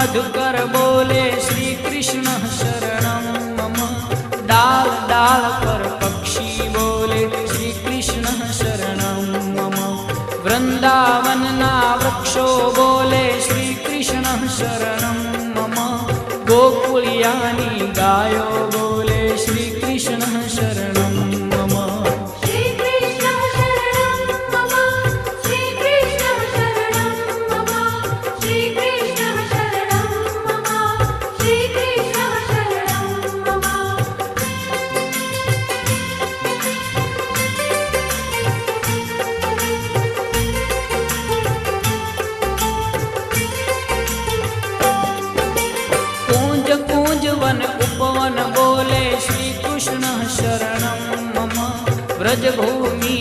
मधुकर बोले श्री कृष्ण शरणं मम। डाल डाल पर पक्षी बोले श्री कृष्ण शरणं मम। वृंदावन ना वृक्षो बोले श्री कृष्ण शरणं मम। गोकुलियानी गायो बोले श्री कृष्ण शरणं मम। श्री कृष्ण शरणं मम। श्री कृष्ण शरणं मम। श्री कृष्ण शरणं मम। श्री कृष्ण शरणं मम। कूंज कूंज वन उपवन बोले श्री कृष्ण शरणं मम। व्रजभूमि